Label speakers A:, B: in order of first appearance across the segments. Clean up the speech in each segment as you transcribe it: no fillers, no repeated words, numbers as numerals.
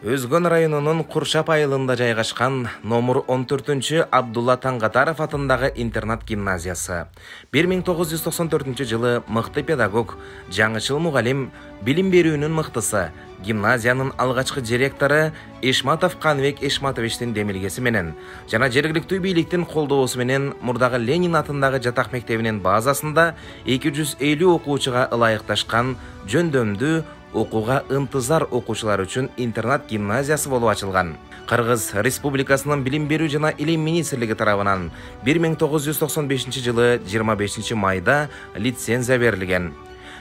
A: Өзгөн районунун Куршап айылында жайгашкан номер 14-чү Абдулла Таңгатаров атындагы интернат гимназиясы. 1994 жылы мыкты педагог, жаңычыл мугалим, билим берүүнүн мыктысы, гимназиянын алгачкы директору Эшматов Канбек Эшматовичтин демилгеси менен жана жергиликтүү бийликтин колдоосу менен мурдагы Ленин атындагы жатак мектебинин базасында 250 окуучуга ылайыкташкан жөндөмдүү окууга ынтызар окуучулар үчүн интернат гимназиясы болуп ачылган. Кыргыз Республикасынын билим берүү жана илим министрлиги тарабынан 1995 жылы 25 майда лицензия берилген.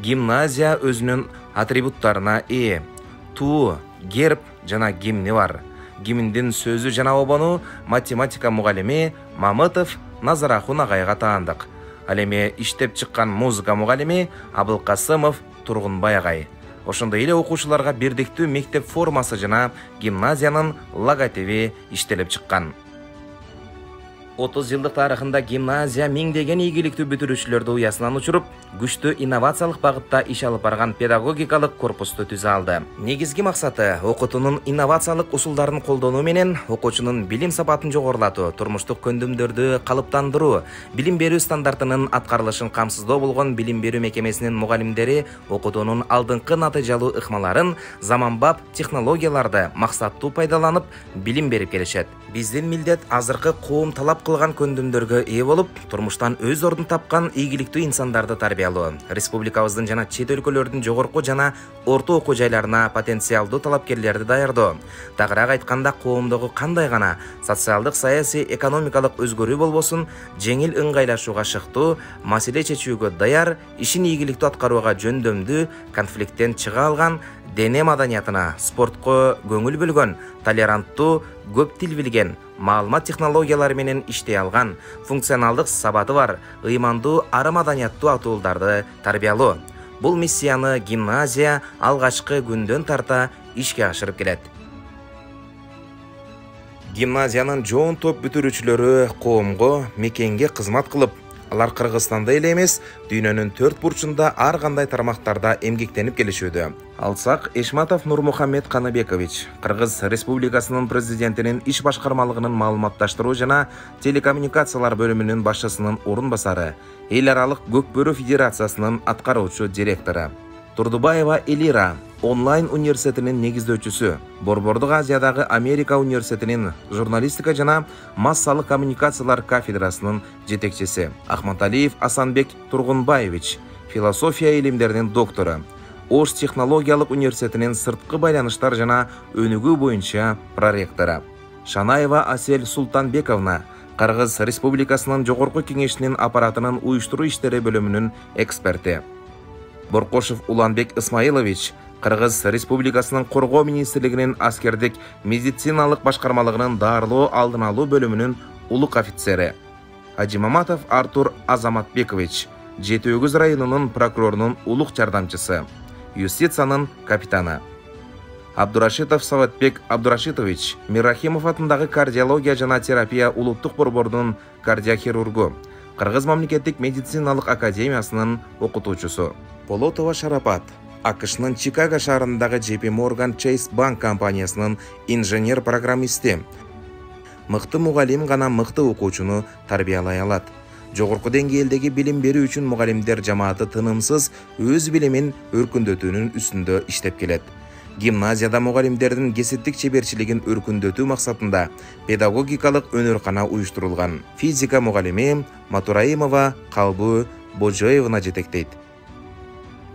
A: Гимназия өзүнүн атрибуттарына ээ. Туу, герб жана гимни бар. Гимндин сөзү жана обону математика мугалими Мамытов Назарахун агайга таандык. Ал эми иштеп чыккан музыка мугалими Абылкасымов Тургунбай агай. Ошондой эле окуучуларга бирдиктүү мектеп формасы жана гимназиянын логотиби иштелип чыккан. 30 жылдык тарыхында гимназия миңдеген ийгиликтүү бүтүрүүчүлөрдү уясынан учуруп, күчтүү инновациялык багытта иш алып барган педагогикалык корпусту түзө алды. Негизги максаты окутуунун инновациялык усулдарын колдонуу менен окуучунун билим сапатын жогорулатуу, турмуштук көндүмдөрдү калыптандыруу, билим берүү стандартынын аткарылышын камсыздоо болгон билим берүү мекемесинин мугалимдери окутуунун алдыңкы натыйжалуу ыкмаларын заманбап технологияларды максаттуу пайдаланып билим берип келишет. Биздин милдет азыркы коом талап кылган көндүмдөргө ээ болуп, турмуштан өз ордун тапкан ийгиликтүү инсандарды тарбиялоо. Республикабыздын жана чет өлкөлөрдүн жогорку жана орто окуу жайларына потенциалдуу талапкерлерди даярдоо. Тагыраак айтканда, коомдогу кандай гана социалдык, саясий, экономикалык өзгөрүү болбосун, жеңил ыңгайлашууга шыктуу, маселе чечүүгө даяр, ишин ийгиликтүү аткарууга жөндөмдүү, конфликттен чыга алган, дене маданиятына, спортко көңүл бөлгөн, толеранттуу, көп тил билген, маалымат технологиялары менен иштей алган, функционалдык сабаты бар, ыймандуу, ары маданияттуу атуулдарды тарбиялоо. Бул миссияны гимназия алгачкы күндөн тарта ишке ашырып келет. Гимназиянын жоон топ бүтүрүүчүлөрү коомго, мекенге кызмат кылып, алар Кыргызстанда эле эмес, дүйнөнүн 4 бурчунда ар кандай тармактарда эмгектенип келишүүдө. Алсак, Эшматов Нурмухаммед Каныбекович, Кыргыз Республикасынын президентинин иш башкармалыгынын маалыматташтыруу жана телекоммуникациялар бөлүмүнүн башчысынын орун басары, эл аралык Көкбөрү Федерациясынын аткаруучу директору. Турдубаева Элира, онлайн университетинин негиздөөчүсү, Борбордук Азиядагы Америка университетинин журналистика жана массалык коммуникациялар кафедрасынын жетекчиси. Ахматалиев Асанбек Тургунбаевич, философия илимдеринин доктору, Ош технологиялык университетинин сырткы байланыштар жана өнүгүү боюнча проректору. Шанаева Асель Султанбековна, Кыргыз Республикасынын жогорку кеңешинин аппаратынын уюштуруу иштери бөлүмүнүн эксперти. Боркошев Уланбек Исмаилович, Кыргыз Республикасынын Коргоо министрлигинин аскердик медициналык башкармалыгынын дарылоо алдын алуу бөлүмүнүн улук офицери. Ажимаматов Артур Азаматбекович, Жети Өгүз районунун прокурорунун улук жардамчысы, юстициянын капитаны. Абдурашитов Саватбек Абдурашитович, Миррахимов атындагы кардиология жана терапия улуттук борборунун кардиохирургу, Кыргыз мамлекеттик медициналык академиясынын окутуучусу. Полотова Шарапат, АКШнын Чикаго шаарындагы JP Morgan Chase Bank компаниясынын инженер-программисти. Мыкты мугалим гана мыкты окуучуну тарбиялай алат. Жогорку деңгээлдеги билим берүү үчүн мугалимдер жамааты тынымсыз өз билимин өркүндөтүүнүн үстүндө иштеп келет. Гимназияда мугалимдердин кесиптик чеберчилигин өркүндөтүү максатында педагогикалык өнөркана уюштурулган. Физика мугалими Матураимова Калбу Божоевна жетектейт.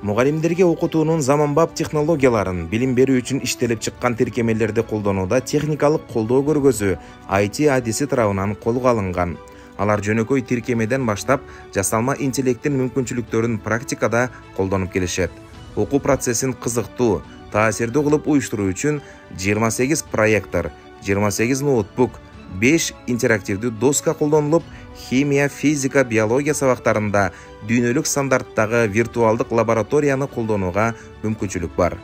A: Мугалимдерге окутуунун заманбап технологияларын, билим берүү үчүн иштелип чыккан тиркемелерди колдонууда техникалык колдоо көргөзүү IT адиси тарабынан колго алынган. Алар жөнөкөй тиркемеден баштап жасалма интеллекттин мүмкүнчүлүктөрүн практикада колдонуп келишет. Окуу процессин кызыктуу, таасирдүү кылып уюштуруу үчүн 28 проектор, 28 ноутбук, 5 интерактивдүү доска колдонулуп, химия, физика, биология сабактарында дүйнөлүк стандарттагы виртуалдык лабораторияны колдонууга мүмкүнчүлүк бар.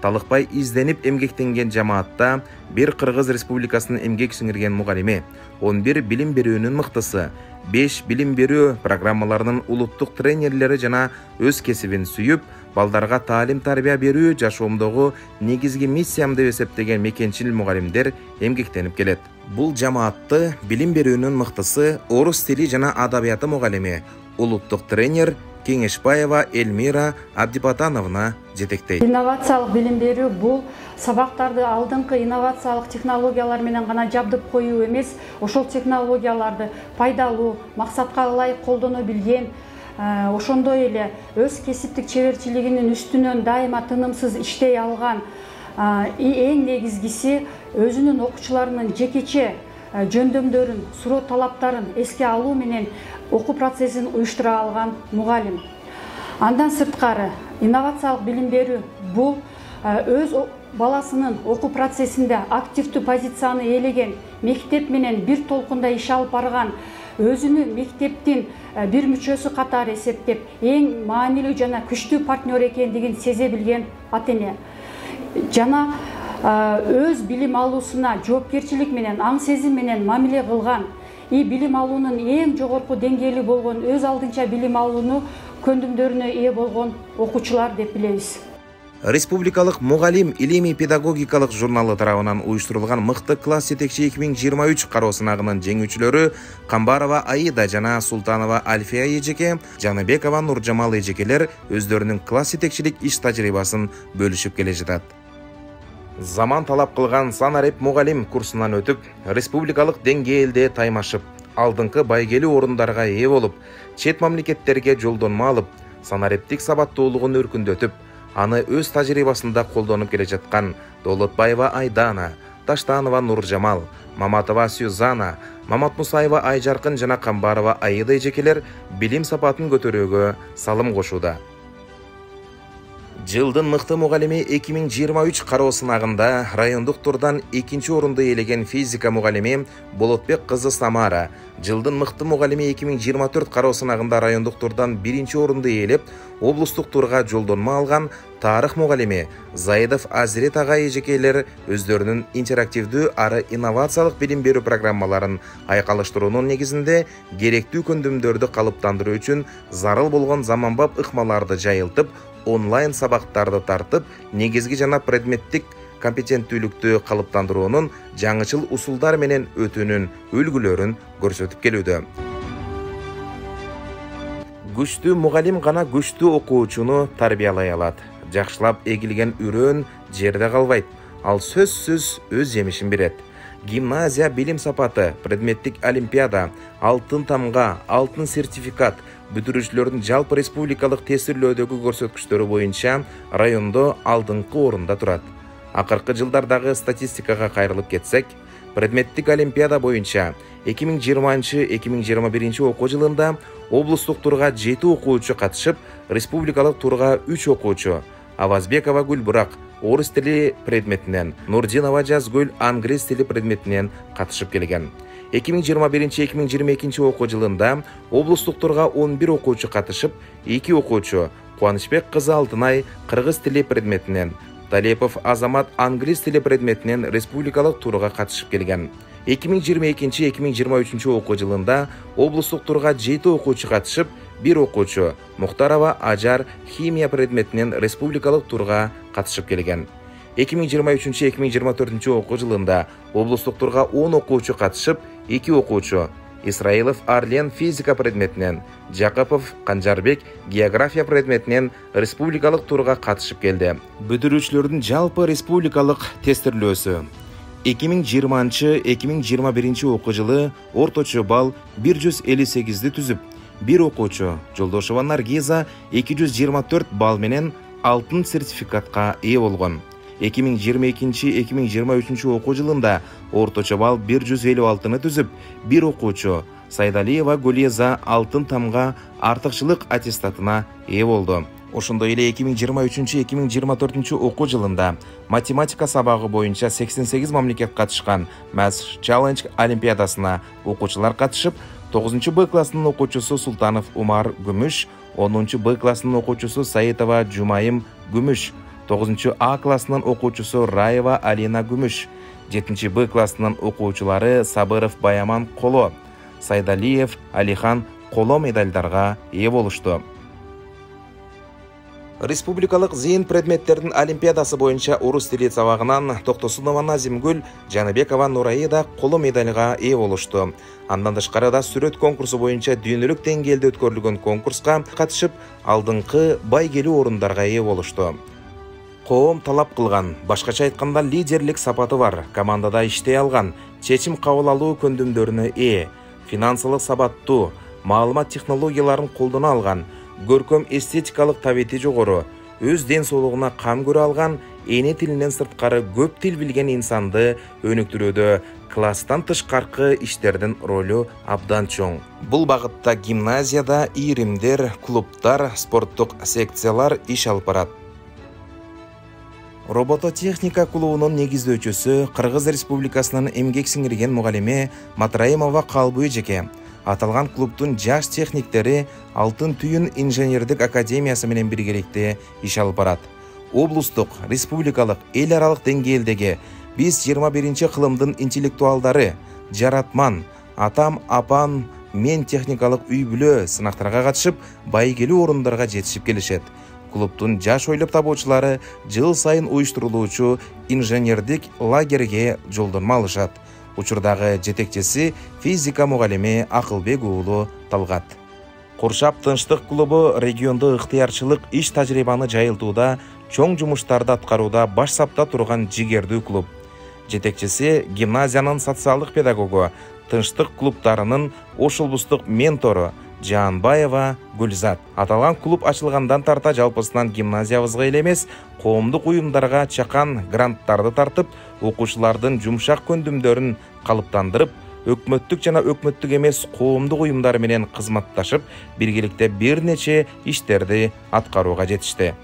A: Талыкпай изденип эмгектенген жамаатта бир Кыргыз Республикасынын эмгек сиңирген мугалими, 11 билим берүүнүн мыктысы, 5 билим берүү программаларынын улуттук тренерлери жана өз кесибин сүйүп, балдарга таалим тарбия берүү жашоомдогу негизги миссиям деп эсептеген мекенчил мугалимдер эмгектенип келет. Бул жамаатты билим берүүнүн мыктысы орус тили жана адабияты мугалими, улуттук тренер Кеңешбаева Эльмира Абдибатановна жетектейт.
B: Инновациялык билим берүү бул сабактарды алдыңкы инновациялык технологиялар менен гана жабдып коюу эмес, ошол технологияларды пайдалуу, максатка ылайык колдоно билген, ошондой эле өз кесиптик чеберчилигинин үстүнөн дайыма тынымсыз иштей алган, эң негизгиси өзүнүн окуучуларынын жекече жөндөмдөрүн, суроо талаптарын эске алуу менен окуу процессин уюштура алган мугалим. Андан сырткары инновациялык билим берүү бул өз баласынын окуу процессинде активдүү позицияны ээлеген, мектеп менен бир толкунда иш алып барган, өзүнү мектептин бир мүчөсү катары эсептеп, эң маанилүү жана күчтүү партнер экендигин сезе билген ата-эне жана өз билим алуусуна жоопкерчилик менен, аң сезим менен мамиле кылган, билим алуунун эң жогорку деңгээли болгон, өз алдынча билим алууну көндүмдөрүнө ээ болгон окуучулар деп билебиз.
A: Республикалык мугалим илимий педагогикалык журналы тарабынан уюштурулган мыкты класс жетекчи 2023 кароо сынагынын жеңүүчүлөрү Камбарова Аида жана Султанова Альфия эжеке, Жаныбекова Нуржамал эжекелер өздөрүнүн класс жетекчилик иш тажрыйбасын бөлүшүп келе жатат. Заман талап кылган санареп мугалим курсунан өтүп, республикалык деңгээлде таймашып, алдыңкы байгелүү орундарга ээ болуп, чет мамлекеттерге жолдонма алып, санарептик сабаттуулугун өркүндөтүп, аны өз тажрыйбасында колдонуп келе жаткан Доолотбаева Айдана, Таштанова Нуржамал, Маматова Сюзана, Маматмусаева Айжаркын жана Камбарова Аида эжекелер билим сапатын көтөрүүгө салым кошууда. Жылдын мыкты мугалими 2023 кароо сынагында райондук турдан 2-нчи орунду ээлеген физика мугалими Болотбек кызы Самара, жылдын мыкты мугалими 2024 кароо сынагында райондук турдан 1-нчи орунду ээлеп, облустук турга жолдонма алган тарых мугалими Заидов Азирет агай эжекелер өздөрүнүн интерактивдүү ары инновациялык билим берүү программаларын айкалыштыруунун негизинде керектүү көндүмдөрдү калыптандыруу үчүн зарыл болгон заманбап ыкмаларды жайылтып, онлайн сабактарды тартып, негизги жана предметтик компетенттүүлүктү калыптандыруунун жаңычыл усулдар менен өтүүнүн үлгүлөрүн көрсөтүп келүүдө. Күчтүү мугалим гана күчтүү окуучуну тарбиялай алат. Жакшылап эгилген үрөөн жерде калбайт. Ал сөзсүз өз жемишин берет. Гимназия билим сапаты, предметтик олимпиада, алтын тамга, алтын сертификат, бүтүрүүчүлөрдүн жалпы республикалык тестирлөөдөгү көрсөткүчтөрү боюнча райондо алдыңкы орунда турат. Акыркы жылдардагы статистикага кайрылып кетсек, предметтик олимпиада боюнча 2020-2021 окуу жылында облустук турга 7 окуучу катышып, республикалык турга 3 окуучу, Авазбекова Гүлбурак орус тили предметинен, Нурдинова Жазгүл англис тили предметинен катышып келген. 2021-2022 окуу жылында облустук турга 11 окуучу катышып, 2 окуучу Кубанычбек кызы Алтынай кыргыз тили предметинен, Талепов Азамат англис тили предметинен республикалык турга катышып келген. 2022-2023 окуу жылында облустук турга 7 окуучу катышып, 1 окуучу Мухтарова Ажар химия предметинен республикалык турга катышып келген. 2023-2024 окуу жылында облустук турга 10 окуучу катышып, 2 окуучу Исраилов Арлен физика предметинен, Жакапов Канжарбек география предметинен республикалык турга катышып келди. Бүтүрүүчүлөрдүн жалпы республикалык тестирлөөсү 2020-2021 окуу жылы орточо балл 158ди түзүп, 1 окуучу Жолдошова Наргиза 224 балл менен алтын сертификатка ээ болгон. 2022-2023 окуу жылында орточо балл 156-ны түзүп, 1 окуучу Сайдалиева Гулеза алтын тамга артыкчылык аттестатына ээ болду. Ошондой эле 2023-2024 окуу жылында математика сабагы боюнча 88 мамлекет катышкан Math Challenge олимпиадасына окуучулар катышып, 9-Б классынын окуучусу Султанов Умар күмүш, 10-Б классынын окуучусу Саитова Жумайым күмүш, 9-А классынын окуучусу Раева Алина күмүш, 7-Б классынын окуучулары Сабыров Баяман коло, Сайдалиев Алихан коло медалдарга ээ болушту. Республикалық зейін предметтердің олимпиадасы бойынша орыс тили сабағынан Тоқтосынова Назимгүл, Жаныбекова Нураида қолы медальға ие болышты. Андан тышқарыда сүрет конкурсы бойынша дүйнөлүк деңгээлде өткөрүлгөн конкурска катышып, алдыңкы байгелүү орындарға ие болышты. Коом талап кылган, башкача айтканда лидерлик сапаты бар, командада иштей алган, чечим кабыл алуу көндүмдөрүнө ээ, финансылык сабаттуу, маалымат технологияларын колдоно алган, көркөм эстетикалык табиети жогору, өз ден соолугуна кам көрө алган, эне тилинен сырткары көп тил билген инсанды өнүктүрүүдө класстан тышкаркы иштердин ролу абдан чоң. Бул багытта гимназияда ийримдер, клубтар, спорттук секциялар иш алып барат. Робототехника клубунун негиздөөчүсү Кыргыз Республикасынын эмгек сиңирген мугалими Матраимова Калбый эжеке. Аталган клубтун жаш техниктери Алтын түйүн инженердик академиясы менен биргеликте иш алып барат. Облустук, республикалык, эл аралык деңгээлдеги биз 21-кылымдын интеллектуалдары, жаратман, атам, апам, мен техникалык үй-бүлө сынактарга катышып, байгелүү орундарга жетишип келишет. Клубтун жаш ойлоп табуучулары жыл сайын уюштурулуучу инженердик лагерге жолдонма алышат. Учурдагы жетекчиси физика мугалими Акылбек уулу Талгат. Куршап тынчтык клубу региондо ыктыярчылык иш тажрыйбаны жайылтууда, чоң жумуштарды аткарууда баш сапта турган жигердүү клуб. Жетекчиси гимназиянын социалдык педагогу, тынчтык клубтарынын Ош облустук ментору Жанбаева Гүлзат. Аталган клуб ачылгандан тарта жалпысынан гимназиябызга эле эмес, коомдук уюмдарга чакан гранттарды тартып, окуучулардын жумшак көндүмдөрүн калыптандырып, өкмөттүк жана өкмөттүк эмес коомдук уюмдар менен кызматташып, биргеликте бир нече иштерди аткарууга жетишти.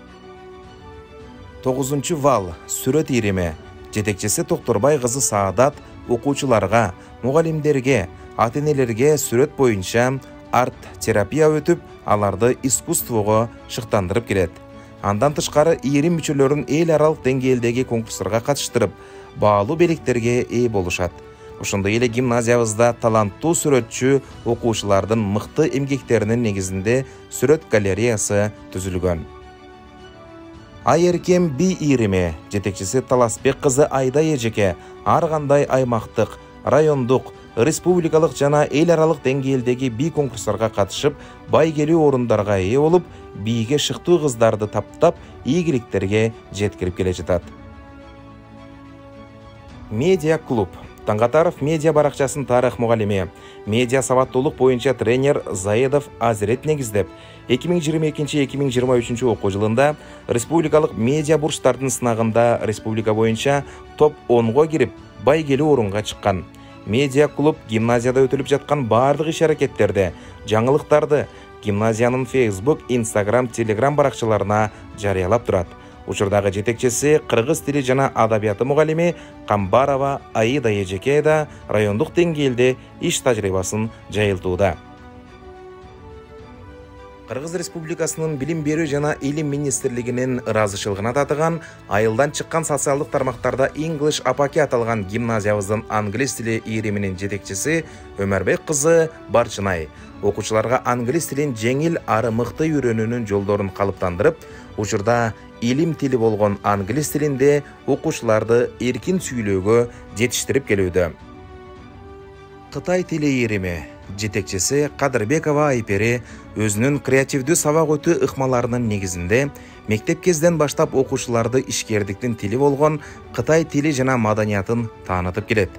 A: 9-вал сүрөт ирими. Жетекчиси Токторбай кызы Саадат окуучуларга, мугалимдерге, ата-энелерге сүрөт боюнча арт-терапия өтүп, аларды искусствого шыктандырып келет. Андан тышкары ийрим мүчөлөрүн эл аралык деңгээлдеги конкурстарга катыштырып, баалуу белектерге ээ болушат. Ошондой эле гимназиябызда таланттуу сүрөтчү окуучулардын мыкты эмгектеринин негизинде сүрөт галереясы түзүлгөн. Айеркем би ирими. Жетекчиси Таласбек кызы Айда эжеке ар кандай аймактык, райондук, республикалык жана эл аралык деңгээлдеги би конкурстарга катышып, байгелүү орундарга ээ болуп, бийге шыктуу кыздарды таптап, ийгиликтерге жеткирип келе жатат. Медиа клуб. Таңгатаров медиа баракчасын тарых мугалими, медиа сабаттуулук боюнча тренер Заедов Азирет негиздеп, 2022-2023 окуу жылында республикалык медиа бурчтардын сынагында республика боюнча топ 10го кирип, байгелүү орунга чыккан. Медиа клуб гимназияда өтүлүп жаткан бардык иш-аракеттерди, жаңылыктарды гимназиянын Facebook, Instagram, Telegram баракчаларына жарыялап турат. Учурдагы жетекчиси кыргыз тили жана адабияты мугалими Камбарова Аида эжеке да райондук деңгээлде иш тажрыйбасын жайылтууда. Кыргыз Республикасынын Билим берүү жана Илим министрлигинин ыраазычылыгына татыган айылдан чыккан социалдык тармактарда English апаки аталган гимназиябыздын англис тили ийриминин жетекчиси Өмөрбек кызы Барчынай окуучуларга англис тилин жеңил ары мыкты үйрөнүүнүн жолдорун калыптандырып, учурда илим тили болгон англис тилинде окуучуларды эркин сүйлөөгө жетиштирип келүүдө. Кытай тили ийрими. Жетекчиси Кадырбекова Айпери өзүнүн креативдүү сабак өтүү ыкмаларынын негизинде мектеп кезден баштап окуучуларды ишкердиктин тили болгон Кытай тили жана маданиятын таанытып келет.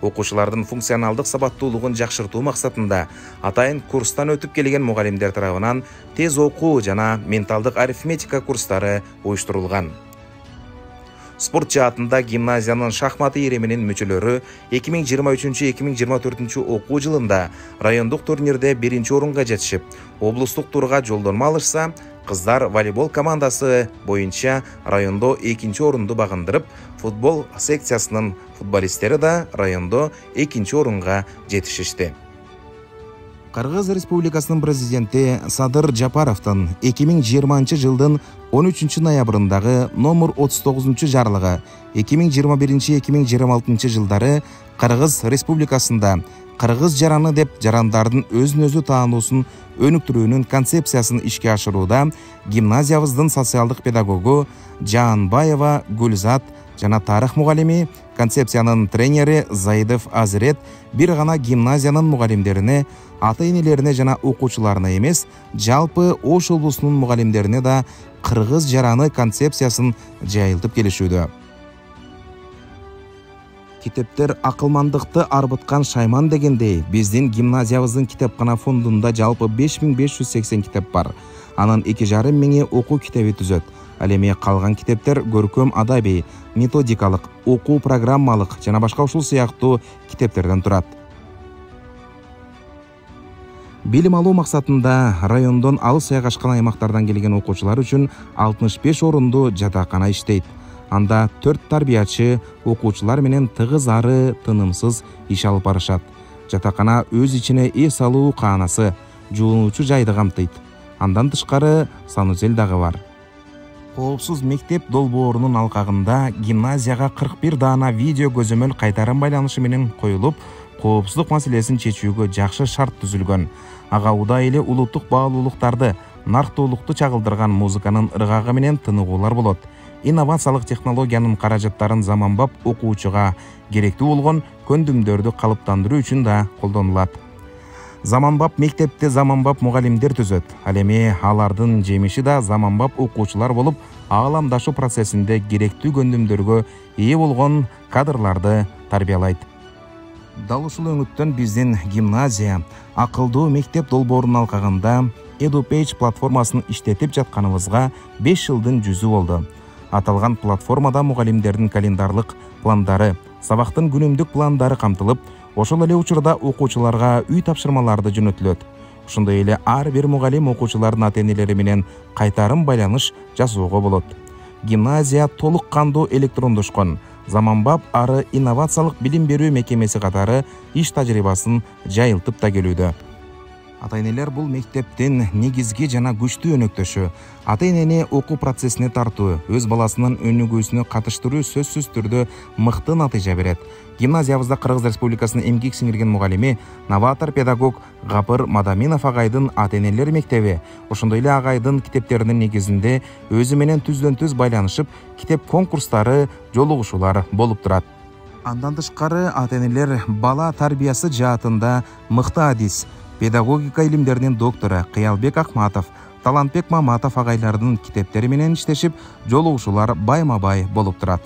A: Окуучулардын функционалдык сабаттуулугун жакшыртуу максатында атайын курстан өтүп келген мугалимдер тарабынан тез окуу жана менталдык арифметика курстары уюштурулган. Спорт жаатында гимназиянын шахмат ийриминин мүчөлөрү 2023-2024 окуу жылында райондук турнирде 1-чи орунга жетишип, облустук турга жолдонма алышса, кыздар волейбол командасы боюнча райондо 2-чи орунду багындырып, футбол секциясынын футболисттери да райондо 2-чи орунга жетишишти. Кыргыз Республикасынын президенти Садыр Жапаровдун 2020 жылдын 13 ноябрындагы номер 39 жарлыгы 2021-2026 жылдары Кыргыз Республикасында кыргыз жараны деп жарандардын өзүн өзү таануусун өнүктүрүүнүн концепциясын ишке ашырууда гимназиябыздын социалдык педагогу Жаанбаева Гүлзат жана тарых мугалими, концепциянын тренери Заидов Азирет бир гана гимназиянын мугалимдерине, ата-энелерине жана окуучуларына эмес, жалпы Ош облусунун мугалимдерине да кыргыз жараны концепциясын жайылтып келишүүдө. Китептер акылмандыкты арбыткан шайман дегендей, биздин гимназиябыздын китепкана фондунда жалпы 5580 китеп бар. Анын 2,5 миңи окуу китеби түзөт. Ал эми калган китептер көркөм адабий, методикалык, окуу программалык жана башка ушул сыяктуу китептерден турат. Билим алуу максатында райондон алыс айгашкан аймактардан келген окуучулар үчүн 65 орундуу жатакана иштейт. Анда 4 тарбиячы окуучулар менен тыгыз ары тынымсыз иш алып барышат. Жатакана өз ичине эс алуу каанасы, жуунуучу жайды камтыйт. Андан тышкары санузел дагы бар. Коопсуз мектеп долбоорунун алкагында гимназияга 41 даана видео көзөмөл кайтарым байланышы менен коюлуп, коопсуздук маселесин чечүүгө жакшы шарт түзүлгөн. Ага удай эле улуттук баалуулуктарды, нарктуулукту чагылдырган музыканын ыргагы менен тыныгуулар болот. Инновациялык технологиянын каражаттарын заманбап окуучуга керектүү болгон көндүмдөрдү калыптандыруу үчүн да колдонулат. Заманбап мектепти заманбап мугалимдер түзөт. Ал эми алардын жемиши да заманбап окуучулар болуп, ааламдашуу процессинде керектүү көндүмдөргө ээ болгон кадрларды тарбиялайт. Дал ушул өңүттөн биздин гимназия акылдуу мектеп долбоорунун алкагында EduPage платформасын иштетип жатканыбызга 5 жылдын жүзү болду. Аталган платформада мугалимдердин календарлык пландары, сабактын күнүмдүк пландары камтылып, ошол эле учурда окуучуларга үй тапшырмаларды жөнөтүлөт. Ошондой эле ар бир мугалим окуучулардын ата-энелери менен кайтарым байланыш жасоого болот. Гимназия толук кандуу электрондошкон, заманбап ары инновациялык билим берүү мекемеси катары иш тажрыйбасын жайылтып да келүүдө. Ата-энелер бул мектептин негизги жана күчтүү өнөктөшү. Ата-энени окуу процессине тартуу, өз баласынын өнүгүүсүнө катыштыруу сөзсүз түрдө мыкты натыйжа берет. Гимназиябызда Кыргыз Республикасынын эмгек сиңирген мугалими, новатор педагог Гапыр Мадаминов агайдын ата-энелер мектеби, ошондой эле агайдын китептеринин негизинде өзү менен түздөн-түз байланышып, китеп конкурстары, жолугушуулар болуп турат. Андан тышкары ата-энелер бала тарбиясы жаатында мыкты адис, педагогика илимдеринин доктору Кыялбек Акматов, Талантбек Маматов агайлардын китептери менен иштешип, жолугушуулар байма-бай болуп турат.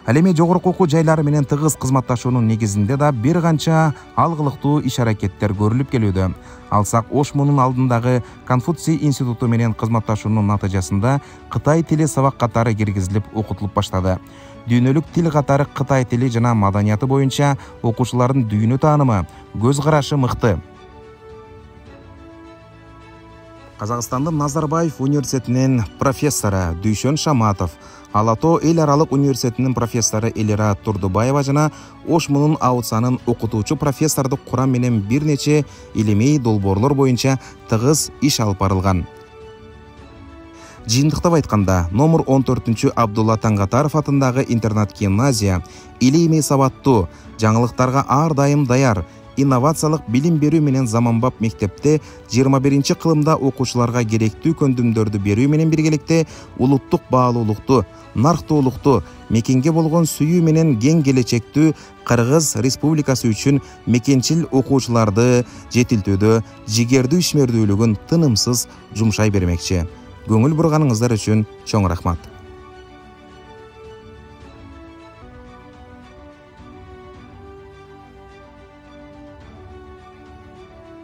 A: Ал эми жогорку окуу жайлары менен тыгыз кызматташуунун негизинде да бир канча алгылыктуу иш-аракеттер көрүлүп келүүдө. Алсак Ош мунун алдындагы Конфуций институту менен кызматташуунун натыйжасында Кытай тили сабак катары киргизилип окутулуп баштады. Дүйнөлүк тил катары Кытай тили жана маданияты боюнча окуучулардын дүйнө таанымы, көз карашы мыкты. Казакстандын Назарбаев университетинин профессору Дүйшөн Шаматов, Алато эл аралык университетинин профессору Элира Турдубаева жана Ош мунун аутсанын окутуучу профессордук курам менен бир нече илимий долбоорлор боюнча тыгыз иш алып барылган. Жыйынтыктап айтканда, номер 14 Абдулла Таңгатаров атындагы интернат-гимназия илимий сабаттуу, жаңылыктарга ар дайым даяр, инновациялык билим берүү менен заманбап мектепте 21 кылымда окуучуларга керектүү көндүмдөрдү берүү менен биргеликте улуттук баалуулукту, нарктуулукту, мекенге болгон сүйүү менен кең келечектүү Кыргыз Республикасы үчүн мекенчил окуучуларды жетилтүүдө жигердүү ишмердүүлүгүн тынымсыз жумшай бермекчи. Көңүл бурганыңыздар үчүн чоң рахмат.